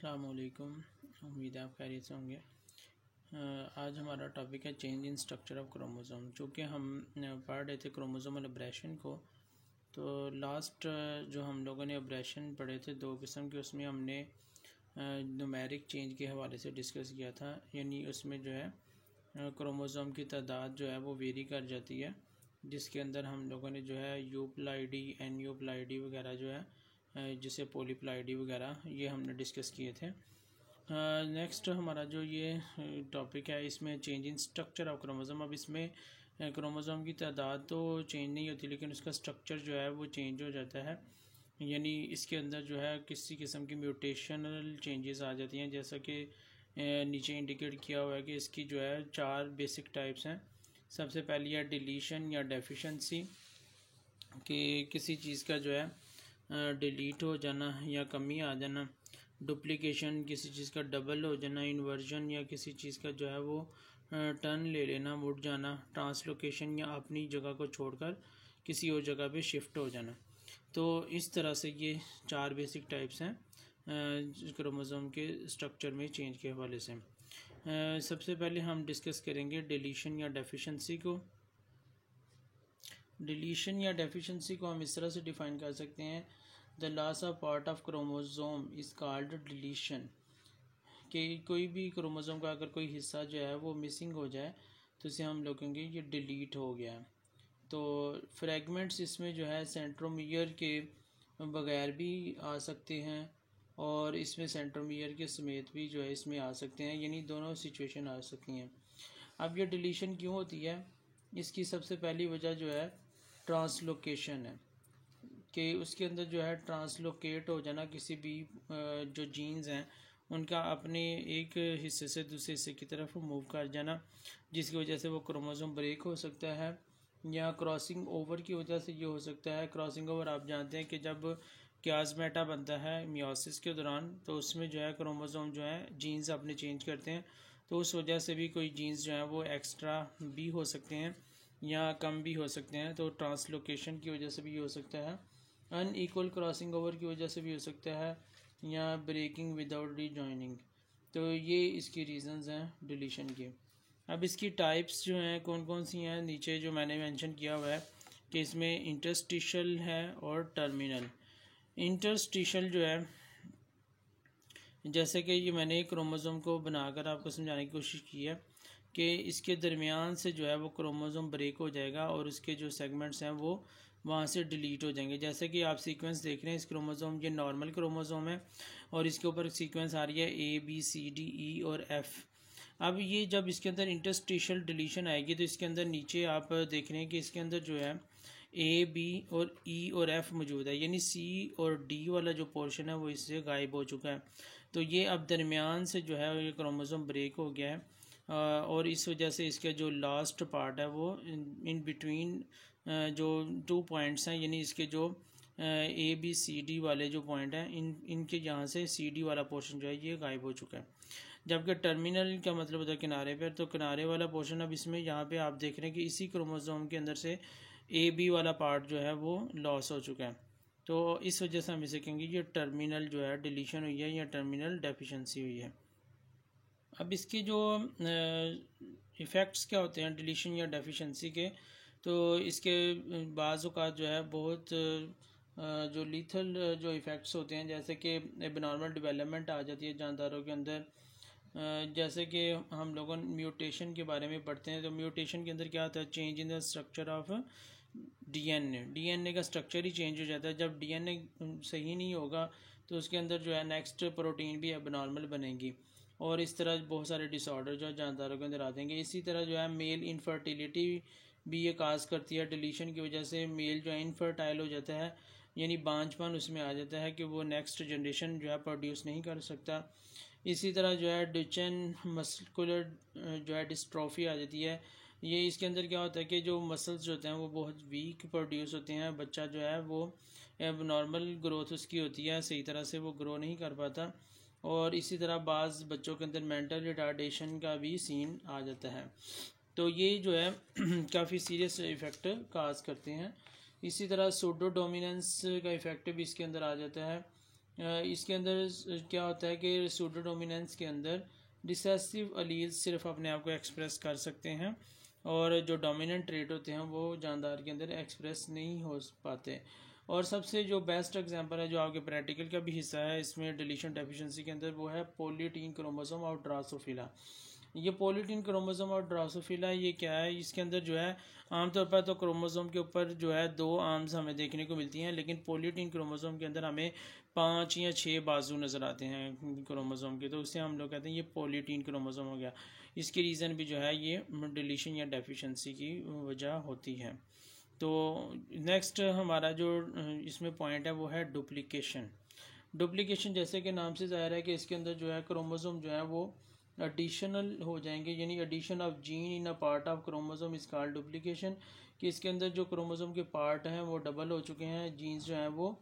अस्सलाम वालेकुम। उम्मीद है आप खैरियत से होंगे। आज हमारा टॉपिक है change in structure of chromosome. चूँकि हम पढ़ रहे थे क्रोमोसोमल अब्रेशन को, तो लास्ट जो हम लोगों ने अब्रेशन पढ़े थे दो किस्म के, उसमें हमने न्यूमेरिक चेंज के हवाले से डिस्कस किया था। यानी उसमें जो है क्रोमोसोम की तादाद जो है वो वेरी कर जाती है, जिसके अंदर हम लोगों ने जो है यूप्लाइडी, एनयूप्लाइडी वगैरह जो है जिसे पोलीप्लाइडी वगैरह ये हमने डिस्कस किए थे। नेक्स्ट हमारा जो ये टॉपिक है, इसमें change in structure of chromosome. अब इसमें क्रोमोसोम की तादाद तो चेंज नहीं होती, लेकिन उसका स्ट्रक्चर जो है वो चेंज हो जाता है। यानी इसके अंदर जो है किसी किस्म की म्यूटेशनल चेंजेस आ जाती हैं, जैसा कि नीचे इंडिकेट किया हुआ है कि इसकी जो है 4 बेसिक टाइप्स हैं। सबसे पहली है डिलीशन या डेफिशिएंसी, कि किसी चीज़ का जो है डिलीट हो जाना या कमी आ जाना। डुप्लीकेशन, किसी चीज़ का डबल हो जाना। इन्वर्जन, या किसी चीज़ का जो है वो टर्न ले लेना, मुड़ जाना। ट्रांसलोकेशन, या अपनी जगह को छोड़कर किसी और जगह पे शिफ्ट हो जाना। तो इस तरह से ये 4 बेसिक टाइप्स हैं क्रोमोसोम के स्ट्रक्चर में चेंज के हवाले से। सबसे पहले हम डिस्कस करेंगे डिलीशन या डेफिशिएंसी को। डिलीशन या डेफिशिएंसी को हम इस तरह से डिफ़ाइन कर सकते हैं, the loss of part of chromosome is called deletion. कि कोई भी क्रोमोसोम का अगर कोई हिस्सा जो है वो मिसिंग हो जाए तो इसे हम लोग कहेंगे ये डिलीट हो गया। तो फ्रैगमेंट्स इसमें जो है सेंट्रोमियर के बगैर भी आ सकते हैं, और इसमें सेंट्रोमियर के समेत भी जो है इसमें आ सकते हैं, यानी दोनों सिचुएशन आ सकती हैं। अब ये डिलीशन क्यों होती है? इसकी सबसे पहली वजह जो है ट्रांसलोकेशन है, कि उसके अंदर जो है ट्रांसलोकेट हो जाना, किसी भी जो जीन्स हैं उनका अपने एक हिस्से से दूसरे हिस्से की तरफ मूव कर जाना, जिसकी वजह से वो क्रोमोसोम ब्रेक हो सकता है। या क्रॉसिंग ओवर की वजह से ये हो सकता है। क्रॉसिंग ओवर आप जानते हैं कि जब क्याज़मेटा बनता है मियोसिस के दौरान, तो उसमें जो है क्रोमोसोम जो है जीन्स अपने चेंज करते हैं, तो उस वजह से भी कोई जीन्स जो है वो एक्स्ट्रा भी हो सकते हैं या कम भी हो सकते हैं। तो ट्रांसलोकेशन की वजह से भी हो सकता है, अनइक्वल क्रॉसिंग ओवर की वजह से भी हो सकता है, या ब्रेकिंग विदाउट रीजॉइनिंग। तो ये इसकी रीज़न्स हैं डिलीशन की। अब इसकी टाइप्स जो हैं कौन कौन सी हैं, नीचे जो मैंने मेंशन किया हुआ है कि इसमें इंटरस्टिशियल है और टर्मिनल। इंटरस्टिशियल जो है, जैसे कि ये मैंने क्रोमोसोम को बनाकर आपको समझाने की कोशिश की है कि इसके दरमियान से जो है वो क्रोमोसोम ब्रेक हो जाएगा और उसके जो सेगमेंट्स हैं वो वहाँ से डिलीट हो जाएंगे। जैसे कि आप सीक्वेंस देख रहे हैं, इस क्रोमोसोम, ये नॉर्मल क्रोमोसोम है और इसके ऊपर सीक्वेंस आ रही है ABCDE और F। अब ये जब इसके अंदर इंटरस्टिशियल डिलीशन आएगी तो इसके अंदर नीचे आप देख रहे हैं कि इसके अंदर जो है A, B और E और F मौजूद है, यानी C और D वाला जो पोर्शन है वो इससे गायब हो चुका है। तो ये अब दरमियान से जो है ये क्रोमोसोम ब्रेक हो गया है, और इस वजह से इसका जो लास्ट पार्ट है वो इन बिटवीन जो 2 पॉइंट्स हैं, यानी इसके जो ABCD वाले जो पॉइंट हैं, इनके यहाँ से CD वाला पोर्शन जो है ये गायब हो चुका है। जबकि टर्मिनल का मतलब होता है किनारे पर, तो किनारे वाला पोर्शन अब इसमें यहाँ पे आप देख रहे हैं कि इसी क्रोमोसोम के अंदर से AB वाला पार्ट जो है वो लॉस हो चुका है। तो इस वजह से हम इसे कहेंगे ये टर्मिनल जो है डिलीशन हुई है या टर्मिनल डेफिशिएंसी हुई है। अब इसके जो इफ़ेक्ट्स क्या होते हैं डिलीशन या डेफिशिएंसी के, तो इसके बाज़ औक़ात जो है बहुत जो लीथल जो इफ़ेक्ट्स होते हैं, जैसे कि एबनॉर्मल डेवलपमेंट आ जाती है जानदारों के अंदर। जैसे कि हम लोगों म्यूटेशन के बारे में पढ़ते हैं, तो म्यूटेशन के अंदर क्या होता है, change in the structure of DNA का स्ट्रक्चर ही चेंज हो जाता है। जब डीएनए सही नहीं होगा तो उसके अंदर जो है नेक्स्ट प्रोटीन भी एबनॉर्मल बनेगी, और इस तरह बहुत सारे डिसऑर्डर जो है जानदारों के अंदर आ जाएंगे। इसी तरह जो है मेल इनफर्टिलिटी भी ये काज करती है। डिलीशन की वजह से मेल जो है इनफर्टाइल हो जाता है, यानी बांझपन उसमें आ जाता है कि वो नेक्स्ट जनरेशन जो है प्रोड्यूस नहीं कर सकता। इसी तरह जो है डुचेन मस्कुलर जो है डिस्ट्रॉफी आ जाती है। ये इसके अंदर क्या होता है कि जो मसल्स होते हैं वो बहुत वीक प्रोड्यूस होते हैं, बच्चा जो है वो नॉर्मल ग्रोथ उसकी होती है, सही तरह से वो ग्रो नहीं कर पाता। और इसी तरह बाज़ बच्चों के अंदर मेंटल रिटार्डेशन का भी सीन आ जाता है। तो ये जो है काफ़ी सीरियस इफ़ेक्ट काज करते हैं। इसी तरह सूडो डोमिनेंस का इफ़ेक्ट भी इसके अंदर आ जाता है। इसके अंदर क्या होता है कि सूडोडोमिनेंस के अंदर रिसेसिव अलील्स सिर्फ अपने आप को एक्सप्रेस कर सकते हैं और जो डोमिनेंट ट्रेट होते हैं वो जानदार के अंदर एक्सप्रेस नहीं हो पाते। और सबसे जो बेस्ट एग्जांपल है जो आपके प्रैक्टिकल का भी हिस्सा है इसमें डिलीशन डेफिशिएंसी के अंदर, वो है पॉलीटीन क्रोमोसोम और ड्रासोफिला। ये पॉलीटीन क्रोमोसोम और ड्रासोफिला ये क्या है, इसके अंदर जो है आमतौर पर तो क्रोमोसोम के ऊपर जो है 2 आर्म्स हमें देखने को मिलती हैं, लेकिन पॉलीटीन क्रोमोसोम के अंदर हमें 5 या 6 बाजू नज़र आते हैं क्रोमोसोम के, तो उससे हम लोग कहते हैं ये पॉलीटीन क्रोमोसोम हो गया। इसकी रीज़न भी जो है ये डिलीशन या डेफिशिएंसी की वजह होती है। तो नेक्स्ट हमारा जो इसमें पॉइंट है वो है डुप्लीकेशन। डुप्लीकेशन जैसे कि नाम से ज़ाहिर है कि इसके अंदर जो है क्रोमोसोम जो है वो एडिशनल हो जाएंगे, यानी addition of gene in a part of chromosome is called duplication, कि इसके अंदर जो क्रोमोसोम के पार्ट हैं वो डबल हो चुके हैं, जीन्स जो हैं वो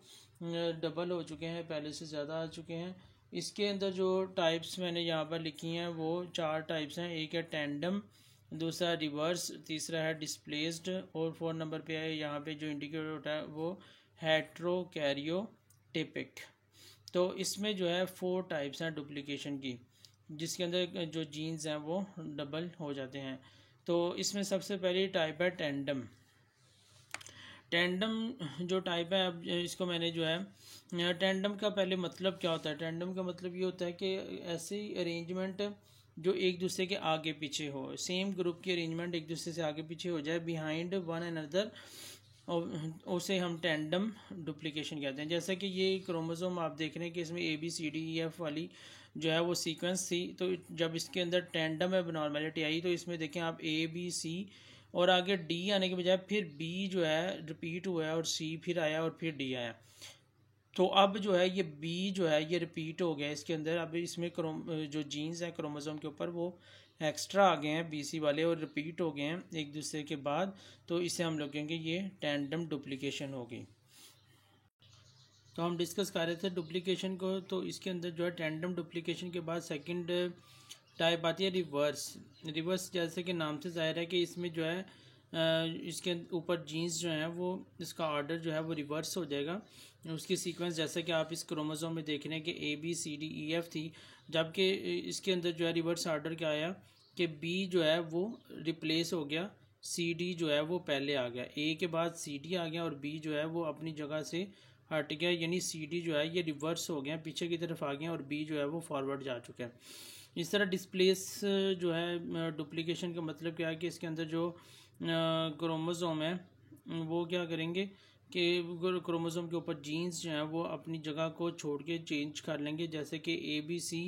डबल हो चुके हैं, पहले से ज़्यादा आ चुके हैं। इसके अंदर जो टाइप्स मैंने यहाँ पर लिखी हैं वो 4 टाइप्स हैं। एक है टेंडम, दूसरा रिवर्स, तीसरा है डिस्प्लेस्ड और 4 नंबर पे है यहाँ पे जो इंडिकेट होता है वो हेट्रोकैरियोटिपिक। तो इसमें जो है 4 टाइप्स हैं डुप्लीकेशन की, जिसके अंदर जो जीन्स हैं वो डबल हो जाते हैं। तो इसमें सबसे पहली टाइप है टेंडम। टेंडम जो टाइप है, अब इसको मैंने जो है टेंडम का पहले मतलब क्या होता है। टेंडम का मतलब ये होता है कि ऐसी अरेंजमेंट जो एक दूसरे के आगे पीछे हो, सेम ग्रुप की अरेंजमेंट एक दूसरे से आगे पीछे हो जाए, बिहाइंड वन अनदर, और उसे हम टेंडम डुप्लीकेशन कहते हैं। जैसे कि ये क्रोमोसोम आप देख रहे हैं कि इसमें ABCDEF वाली जो है वो सीक्वेंस थी, तो जब इसके अंदर टेंडम है नॉर्मेलिटी आई तो इसमें देखें आप ABC और आगे D आने के बजाय फिर B जो है रिपीट हुआ है और C फिर आया और फिर D आया। तो अब जो है ये B जो है ये रिपीट हो गया इसके अंदर। अब इसमें जो जीन्स हैं क्रोमोसोम के ऊपर वो एक्स्ट्रा आ गए हैं BC वाले और रिपीट हो गए हैं एक दूसरे के बाद, तो इसे हम लोग कहेंगे ये टेंडम डुप्लीकेशन होगी। तो हम डिस्कस कर रहे थे डुप्लीकेशन को, तो इसके अंदर जो है टेंडम डुप्लीकेशन के बाद सेकंड टाइप आती है रिवर्स। रिवर्स जैसे कि नाम से ज़ाहिर है कि इसमें जो है इसके ऊपर जीन्स जो हैं वो इसका ऑर्डर जो है वो रिवर्स हो जाएगा, उसकी सीक्वेंस जैसे कि आप इस क्रोमोसोम में देख रहे हैं कि ABCDEF थी, जबकि इसके अंदर जो है रिवर्स ऑर्डर क्या आया कि B जो है वो रिप्लेस हो गया, CD जो है वो पहले आ गया, A के बाद CD आ गया और B जो है वो अपनी जगह से हट गया, यानी CD जो है ये रिवर्स हो गया, पीछे की तरफ आ गया और B जो है वो फॉरवर्ड जा चुका है। इस तरह डिस्प्लेस जो है डुप्लीकेशन का मतलब क्या है कि इसके अंदर जो क्रोमोसोम है वो क्या करेंगे कि क्रोमोसोम के ऊपर जीन्स जो हैं वो अपनी जगह को छोड़ के चेंज कर लेंगे। जैसे कि ABC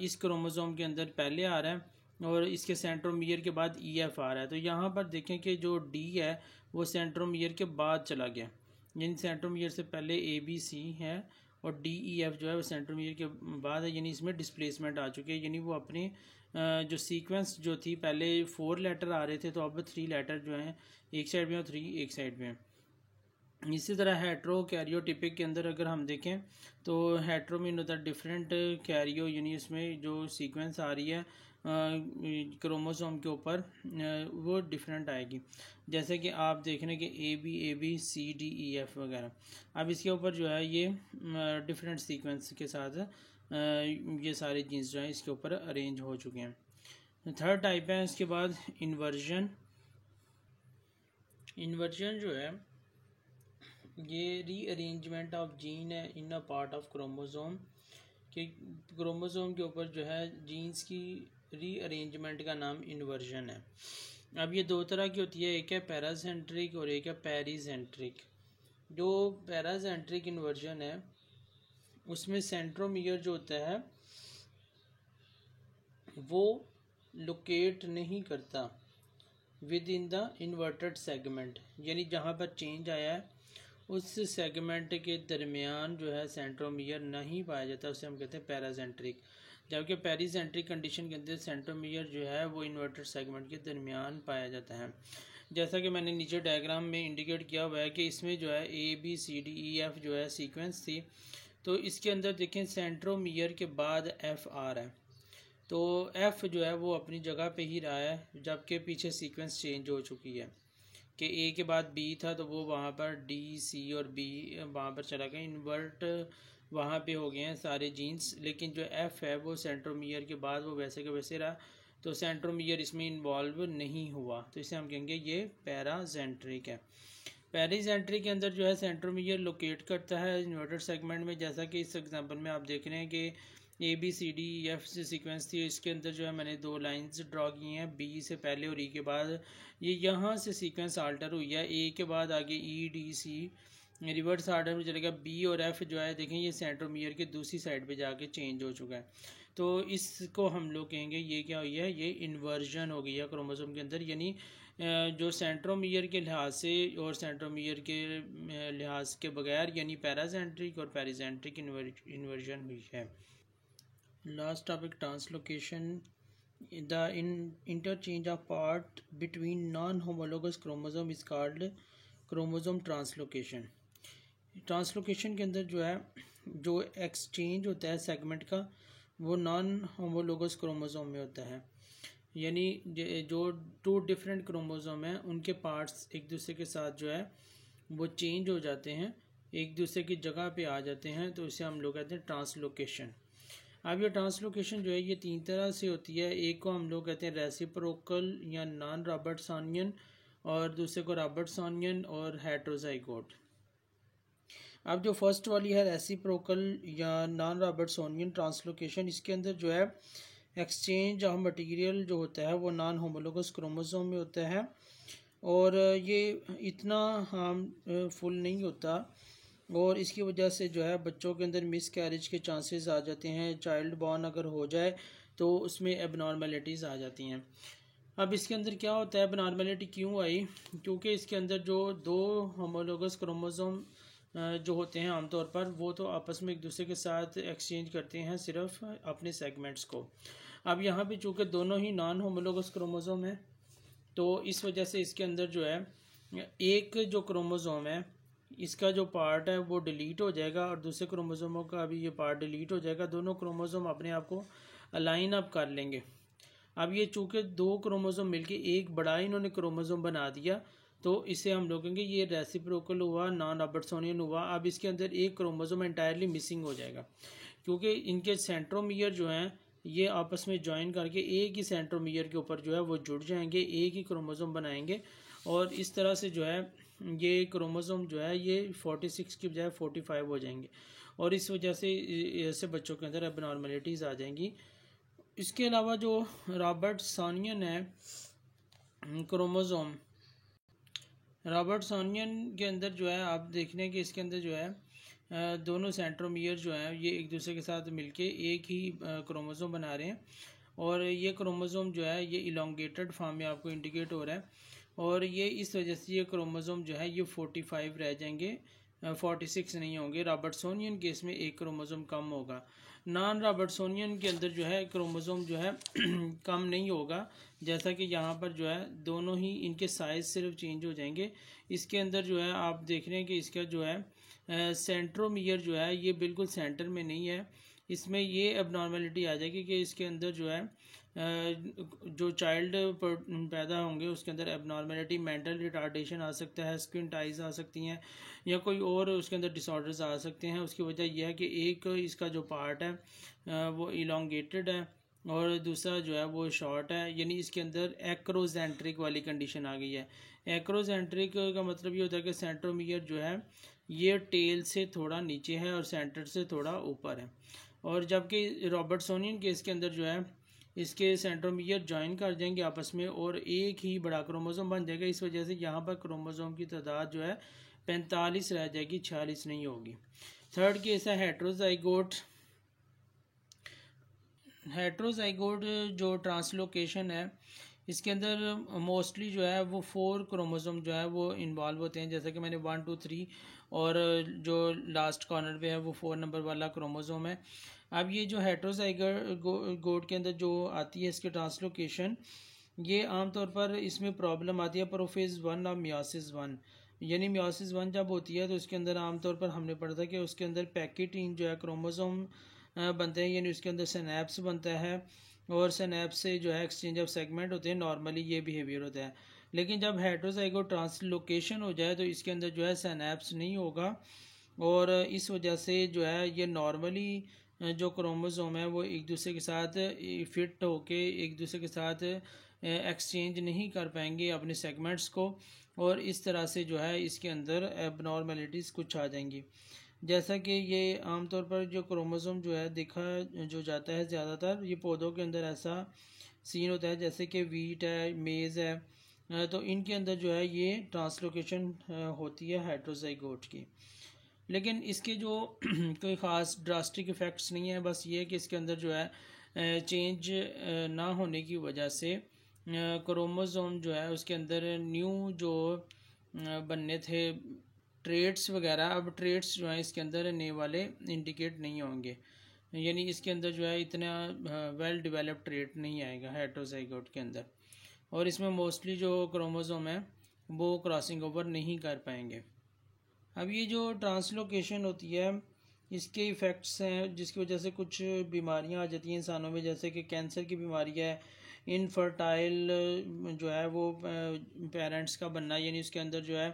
इस क्रोमोसोम के अंदर पहले आ रहा है और इसके सेंट्रोमियर के बाद EF आ रहा है, तो यहाँ पर देखें कि जो D है वो सेंट्रोमियर के बाद चला गया, यानी सेंट्रोमियर से पहले ABC है और DEF जो है वो सेंट्रोमियर के बाद है, यानी इसमें डिस्प्लेसमेंट आ चुकी है, यानी वो अपने जो सीक्वेंस जो थी पहले 4 लेटर आ रहे थे तो अब 3 लेटर जो हैं एक साइड में और 3 एक साइड में। इसी तरह हेट्रोकैरियोटिपिक के अंदर अगर हम देखें तो हेट्रो मीन होता है डिफरेंट, कैरियो यानी इसमें जो सीक्वेंस आ रही है क्रोमोसोम के ऊपर वो डिफरेंट आएगी। जैसे कि आप देख रहे हैं कि ABCDEF वगैरह, अब इसके ऊपर जो है ये डिफरेंट सीक्वेंस के साथ ये सारे जीन्स जो हैं इसके ऊपर अरेंज हो चुके हैं। थर्ड टाइप है इसके बाद इन्वर्जन। इन्वर्जन जो है ये रीअरेंजमेंट ऑफ जीन है इन अ पार्ट ऑफ क्रोमोसोम, कि क्रोमोसोम के ऊपर जो है जीन्स की रीअरेंजमेंट का नाम इन्वर्जन है। अब ये 2 तरह की होती है, एक है पैरासेंट्रिक और एक है पेरीसेंट्रिक। जो पैरासेंट्रिक इन्वर्जन है उसमें सेंट्रोमियर जो होता है वो लोकेट नहीं करता with in the inverted segment, यानी जहाँ पर चेंज आया है उस सेगमेंट के दरमियान जो है सेंट्रोमियर नहीं पाया जाता, उसे हम कहते हैं पैरासेंट्रिक। जबकि पेरीसेंट्रिक कंडीशन के अंदर सेंट्रोमियर जो है वो इन्वर्टेड सेगमेंट के दरमियान पाया जाता है। जैसा कि मैंने नीचे डायग्राम में इंडिकेट किया हुआ है कि इसमें जो है ABCDEF जो है सीक्वेंस थी, तो इसके अंदर देखें सेंट्रोमियर के बाद F आ रहा है, तो F जो है वो अपनी जगह पे ही रहा है, जबकि पीछे सीक्वेंस चेंज हो चुकी है कि A के बाद B था तो वो वहाँ पर D, C और B वहाँ पर चला गया, इन्वर्ट वहाँ पे हो गए हैं सारे जीन्स, लेकिन जो एफ है वो सेंट्रोमियर के बाद वो वैसे के वैसे रहा, तो सेंट्रोमियर इसमें इन्वॉल्व नहीं हुआ, तो इसे हम कहेंगे ये पैराजेंट्रिक है। पैराजेंट्रिक के अंदर जो है सेंट्रोमियर लोकेट करता है इन्वर्टेड सेगमेंट में, जैसा कि इस एग्जांपल में आप देख रहे हैं कि ABCDEF से सीक्वेंस थी, इसके अंदर जो है मैंने 2 लाइंस ड्रॉ की हैं, B से पहले और E के बाद। ये यहाँ से सीक्वेंस आल्टर हुई है, A के बाद आगे EDC रिवर्स आर्डर में चलेगा, B और F जो है देखें ये सेंट्रोमियर के दूसरी साइड पे जाके चेंज हो चुका है, तो इसको हम लोग कहेंगे ये क्या हुई है, ये इन्वर्जन हो गई है क्रोमोसोम के अंदर, यानी जो सेंट्रोमियर के लिहाज से और सेंट्रोमियर के लिहाज के बगैर, यानी पैराजेंट्रिक और पैराजेंट्रिक इन्वर्जन हुई है। Last topic translocation. The interchange of part between non homologous chromosome is called chromosome translocation. Translocation के अंदर जो है जो एक्सचेंज होता है सेगमेंट का वो नॉन होमोलोगस क्रोमोसोम में होता है, यानी जो 2 डिफरेंट क्रोमोसोम हैं उनके पार्ट्स एक दूसरे के साथ जो है वो चेंज हो जाते हैं, एक दूसरे की जगह पे आ जाते हैं, तो इसे हम लोग कहते हैं ट्रांसलोकेशन। अब ये ट्रांसलोकेशन जो है ये 3 तरह से होती है, एक को हम लोग कहते हैं रेसिप्रोकल या नॉन रॉबर्ट्सोनियन, और दूसरे को रॉबर्ट्सोनियन और हेट्रोजाइगोट। अब जो फर्स्ट वाली है रेसिप्रोकल या नॉन रॉबर्ट्सोनियन ट्रांसलोकेशन, इसके अंदर जो है एक्सचेंज ऑफ मटेरियल जो होता है वो नॉन होमोलोगस क्रोमोसोम में होता है, और ये इतना हार्मफुल नहीं होता, और इसकी वजह से जो है बच्चों के अंदर मिस कैरेज के चांसेस आ जाते हैं, चाइल्ड बॉर्न अगर हो जाए तो उसमें एबनॉर्मेलिटीज़ आ जाती हैं। अब इसके अंदर क्या होता है, एबनॉर्मेलिटी क्यों आई, क्योंकि इसके अंदर जो 2 होमोलोगस क्रोमोसोम जो होते हैं आमतौर पर वो तो आपस में एक दूसरे के साथ एक्सचेंज करते हैं सिर्फ अपने सेगमेंट्स को। अब यहाँ पे चूँकि दोनों ही नॉन होमोलोगस क्रोमोसोम है, तो इस वजह से इसके अंदर जो है एक जो क्रोमोसोम है इसका जो पार्ट है वो डिलीट हो जाएगा और दूसरे क्रोमोसोमों का भी ये पार्ट डिलीट हो जाएगा, दोनों क्रोमोसोम अपने आप को अलाइन अप कर लेंगे। अब ये चूँकि 2 क्रोमोसोम मिलके एक बड़ा इन्होंने क्रोमोसोम बना दिया, तो इसे हम लोग कहेंगे ये रेसिप्रोकल हुआ, नॉन रॉबर्ट्सोनियन हुआ। अब इसके अंदर एक क्रोमोसोम एंटायरली मिसिंग हो जाएगा, क्योंकि इनके सेंट्रोमियर जो हैं ये आपस में ज्वाइन करके एक ही सेंट्रोमियर के ऊपर जो है वो जुड़ जाएंगे, एक ही क्रोमोसोम बनाएंगे, और इस तरह से जो है ये क्रोमोसोम जो है ये 46 की बजाय 45 हो जाएंगे, और इस वजह से ऐसे बच्चों के अंदर एबनॉर्मेलिटीज़ आ जाएंगी। इसके अलावा जो रॉबर्ट्सोनियन है क्रोमोसोम, रॉबर्ट्सोनियन के अंदर जो है आप देख रहे हैं कि इसके अंदर जो है दोनों सेंट्रोमियर जो है ये एक दूसरे के साथ मिलके एक ही क्रोमोसोम बना रहे हैं, और ये क्रोमोसोम जो है ये इलोंगेटेड फॉर्म में आपको इंडिकेट हो रहा है, और ये इस वजह से ये क्रोमोसोम जो है ये 45 रह जाएंगे, 46 नहीं होंगे। रॉबर्ट्सोनियन केस में एक क्रोमोसोम कम होगा। नॉन रॉबर्ट्सोनियन के अंदर जो है क्रोमोसोम जो है कम नहीं होगा, जैसा कि यहाँ पर जो है दोनों ही इनके साइज़ सिर्फ चेंज हो जाएंगे। इसके अंदर जो है आप देख रहे हैं कि इसका जो है सेंट्रोमियर जो है ये बिल्कुल सेंटर में नहीं है, इसमें ये एबनॉर्मेलिटी आ जाएगी कि इसके अंदर जो है जो चाइल्ड पैदा होंगे उसके अंदर एबनॉर्मेलिटी, मेंटल रिटार्डेशन आ सकता है, स्क्विंट आइज आ सकती हैं, या कोई और उसके अंदर डिसऑर्डर्स आ सकते हैं। उसकी वजह यह है कि एक इसका जो पार्ट है वो इलोंगेटेड है और दूसरा जो है वो शॉर्ट है, यानी इसके अंदर एक्रोजेंट्रिक वाली कंडीशन आ गई है। एक्रोजेंट्रिक का मतलब ये होता है कि सेंट्रोमियर जो है ये टेल से थोड़ा नीचे है और सेंटर से थोड़ा ऊपर है, और जबकि रॉबर्ट्सोनियन केस के अंदर जो है इसके सेंट्रोमियर ज्वाइन कर जाएंगे आपस में और एक ही बड़ा क्रोमोसोम बन जाएगा। इस वजह से यहाँ पर क्रोमोसोम की तादाद जो है 45 रह जाएगी, 46 नहीं होगी। थर्ड केस है हेट्रोजाइगोट। हेट्रोजाइगोट जो ट्रांसलोकेशन है इसके अंदर मोस्टली जो है वो 4 क्रोमोसोम जो है वो इन्वॉल्व होते हैं, जैसा कि मैंने 1 2 3 और जो लास्ट कॉर्नर पे है वो 4 नंबर वाला क्रोमोसोम है। अब ये जो हेट्रोजाइगोट के अंदर जो आती है इसके ट्रांसलोकेशन, ये आमतौर पर इसमें प्रॉब्लम आती है प्रोफेज 1 और मियोसिस 1, यानी मियोसिस 1 जब होती है तो उसके अंदर आमतौर पर हमने पढ़ा था कि उसके अंदर पैकेटीन जो है क्रोमोसोम बनते हैं, यानी उसके अंदर सिनैप्स बनता है और सिनैप्स से जो है एक्सचेंज ऑफ सेगमेंट होते हैं, नॉर्मली ये बिहेवियर होता है। लेकिन जब हेट्रोजाइगोट ट्रांसलोकेशन हो जाए तो इसके अंदर जो है सिनैप्स नहीं होगा और इस वजह से जो है ये नॉर्मली जो क्रोमोसोम है वो एक दूसरे के साथ फिट होके एक दूसरे के साथ एक्सचेंज नहीं कर पाएंगे अपने सेगमेंट्स को, और इस तरह से जो है इसके अंदर एबनॉर्मेलिटीज़ कुछ आ जाएंगी। जैसा कि ये आमतौर पर जो क्रोमोसोम जो है देखा जो जाता है ज़्यादातर ये पौधों के अंदर ऐसा सीन होता है, जैसे कि वीट है, मेज़ है, तो इनके अंदर जो है ये ट्रांसलोकेशन होती है हेट्रोजाइगोट की। लेकिन इसके जो कोई ख़ास ड्रास्टिक इफ़ेक्ट्स नहीं है, बस ये है कि इसके अंदर जो है चेंज ना होने की वजह से क्रोमोसोम जो है उसके अंदर न्यू जो बनने थे ट्रेड्स वगैरह, अब ट्रेड्स जो हैं इसके अंदर नए वाले इंडिकेट नहीं होंगे, यानी इसके अंदर जो है इतना वेल डेवलप्ड ट्रेड नहीं आएगा हेट्रोजाइगोट के अंदर, और इसमें मोस्टली जो क्रोमोसोम है वो क्रॉसिंग ओवर नहीं कर पाएंगे। अब ये जो ट्रांसलोकेशन होती है इसके इफ़ेक्ट्स हैं जिसकी वजह से कुछ बीमारियां आ जाती हैं इंसानों में, जैसे कि कैंसर की बीमारी है, इनफर्टाइल जो है वो पेरेंट्स का बनना, यानी उसके अंदर जो है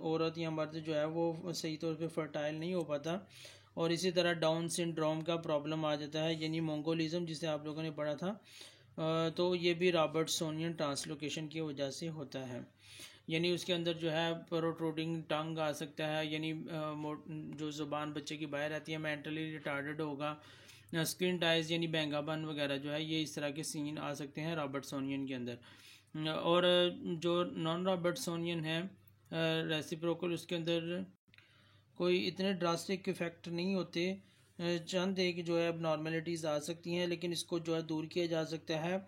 औरत या मर्द जो है वो सही तौर पे फर्टाइल नहीं हो पाता, और इसी तरह डाउन सिंड्रोम का प्रॉब्लम आ जाता है, यानी मोंगोलिज्म जिसे आप लोगों ने पढ़ा था, तो ये भी रॉबर्टसोनियन ट्रांसलोकेशन की वजह से होता है, यानी उसके अंदर जो है प्रोट्रूडिंग टंग आ सकता है, यानी जो ज़ुबान बच्चे की बाहर रहती है, मेंटली रिटार्डेड होगा, स्किन टाइज यानी बैंगापन वगैरह जो है ये इस तरह के सीन आ सकते हैं रॉबर्टसोनियन के अंदर। और जो नॉन रॉबर्टसोनियन है रेसिप्रोकल, उसके अंदर कोई इतने ड्रास्टिक इफ़ेक्ट नहीं होते, चंद एक जो है abnormalities आ सकती हैं, लेकिन इसको जो है दूर किया जा सकता है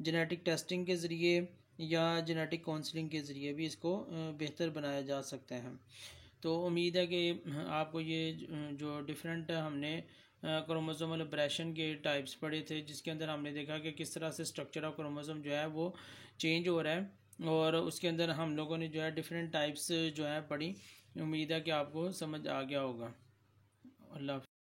जेनेटिक टेस्टिंग के ज़रिए या जेनेटिक काउंसलिंग के ज़रिए भी इसको बेहतर बनाया जा सकता है। तो उम्मीद है कि आपको ये जो डिफरेंट हमने क्रोमोसोमल अब्रेशन के टाइप्स पढ़े थे, जिसके अंदर हमने देखा कि किस तरह से स्ट्रक्चर ऑफ क्रोमोसोम जो है वो चेंज हो रहा है, और उसके अंदर हम लोगों ने जो है डिफरेंट टाइप्स जो है पढ़ी। उम्मीद है कि आपको समझ आ गया होगा। अल्लाह।